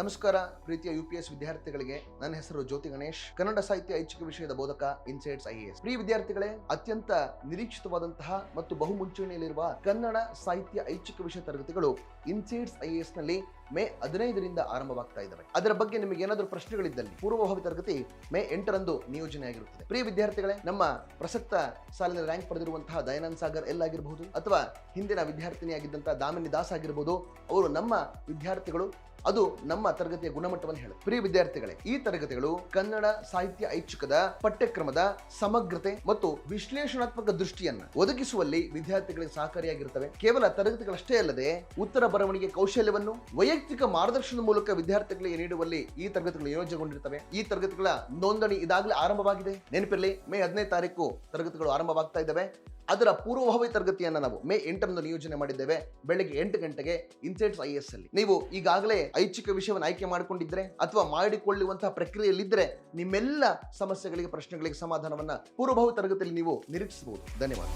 ನಮಸ್ಕಾರ ಪ್ರೀತಿಯ UPS ವಿದ್ಯಾರ್ಥಿಗಳಿಗೆ. ನನ್ನ ಹೆಸರು ಜ್ಯೋತಿ ಗಣೇಶ್, ಕನ್ನಡ ಸಾಹಿತ್ಯ ಐಚ್ಛಿಕ ವಿಷಯದ ಬೋಧಕ, ಇನ್ಸೈಟ್ಸ್ IAS. ಪ್ರಿಯ ವಿದ್ಯಾರ್ಥಿಗಳೇ, ಅತ್ಯಂತ ನಿರೀಕ್ಷಿತವಾದಂತಹ ಮತ್ತು ಬಹುಮುಂಚೂಣಿಯಲ್ಲಿರುವ ಕನ್ನಡ ಸಾಹಿತ್ಯ ಐಚ್ಛಿಕ ವಿಷಯ ತರಗತಿಗಳು ಇನ್ಸೈಟ್ಸ್ IAS ನಲ್ಲಿ ಮೇ 15ರಿಂದ ಆರಂಭವಾಗ್ತಾ ಇದ್ದಾವೆ. ಅದರ ಬಗ್ಗೆ ನಿಮಗೆ ಏನಾದರೂ ಪ್ರಶ್ನೆಗಳಿದ್ದಲ್ಲಿ ಪೂರ್ವಭಾವಿ ತರಗತಿ ಮೇ 8ರಂದು ನಿಯೋಜನೆಯಾಗಿರುತ್ತದೆ. ಪ್ರಿಯ ವಿದ್ಯಾರ್ಥಿಗಳೇ, ನಮ್ಮ ಪ್ರಸಕ್ತ ಸಾಲಿನ ರ್ಯಾಂಕ್ ಪಡೆದಿರುವಂತಹ ದಯಾನಂದ್ ಸಾಗರ್ ಎಲ್ ಆಗಿರಬಹುದು ಅಥವಾ ಹಿಂದಿನ ವಿದ್ಯಾರ್ಥಿನಿಯಾಗಿದ್ದಂತಹ ದಾಮಿನಿ ದಾಸ್ ಆಗಿರಬಹುದು, ಅವರು ನಮ್ಮ ವಿದ್ಯಾರ್ಥಿಗಳು. ಅದು ನಮ್ಮ ತರಗತಿಯ ಗುಣಮಟ್ಟವನ್ನು ಹೇಳುತ್ತೆ. ಪ್ರಿಯ ವಿದ್ಯಾರ್ಥಿಗಳೇ, ಈ ತರಗತಿಗಳು ಕನ್ನಡ ಸಾಹಿತ್ಯ ಐಚ್ಛಿಕದ ಪಠ್ಯಕ್ರಮದ ಸಮಗ್ರತೆ ಮತ್ತು ವಿಶ್ಲೇಷಣಾತ್ಮಕ ದೃಷ್ಟಿಯನ್ನ ಒದಗಿಸುವಲ್ಲಿ ವಿದ್ಯಾರ್ಥಿಗಳಿಗೆ ಸಹಕಾರಿಯಾಗಿರುತ್ತವೆ. ಕೇವಲ ತರಗತಿಗಳಷ್ಟೇ ಅಲ್ಲದೆ ಉತ್ತರ ಬರವಣಿಗೆ ಕೌಶಲ್ಯವನ್ನು ವೈಯಕ್ತಿಕ ಮಾರ್ಗದರ್ಶನದ ಮೂಲಕ ವಿದ್ಯಾರ್ಥಿಗಳಿಗೆ ನೀಡುವಲ್ಲಿ ಈ ತರಗತಿಗಳು ನಿಯೋಜನೆಗೊಂಡಿರುತ್ತವೆ. ಈ ತರಗತಿಗಳ ನೋಂದಣಿ ಇದಾಗಲೇ ಆರಂಭವಾಗಿದೆ. ನೆನಪಿರಲಿ, ಮೇ 15ನೇ ತಾರೀಕು ತರಗತಿಗಳು ಆರಂಭವಾಗ್ತಾ ಇದ್ದಾವೆ. ಅದರ ಪೂರ್ವಭಾವಿ ತರಗತಿಯನ್ನು ನಾವು ಮೇ 8ರಂದು ನಿಯೋಜನೆ ಮಾಡಿದ್ದೇವೆ, ಬೆಳಗ್ಗೆ 8 ಗಂಟೆಗೆ ಇನ್ಸೈಟ್ಸ್ IAS ಅಲ್ಲಿ. ನೀವು ಈಗಾಗಲೇ ಐಚ್ಛಿಕ ವಿಷಯವನ್ನು ಆಯ್ಕೆ ಮಾಡಿಕೊಂಡಿದ್ರೆ ಅಥವಾ ಮಾಡಿಕೊಳ್ಳುವಂತಹ ಪ್ರಕ್ರಿಯೆಯಲ್ಲಿದ್ದರೆ ನಿಮ್ಮೆಲ್ಲ ಸಮಸ್ಯೆಗಳಿಗೆ, ಪ್ರಶ್ನೆಗಳಿಗೆ ಸಮಾಧಾನವನ್ನ ಪೂರ್ವಭಾವಿ ತರಗತಿಯಲ್ಲಿ ನೀವು ನಿರೀಕ್ಷಿಸಬಹುದು. ಧನ್ಯವಾದ.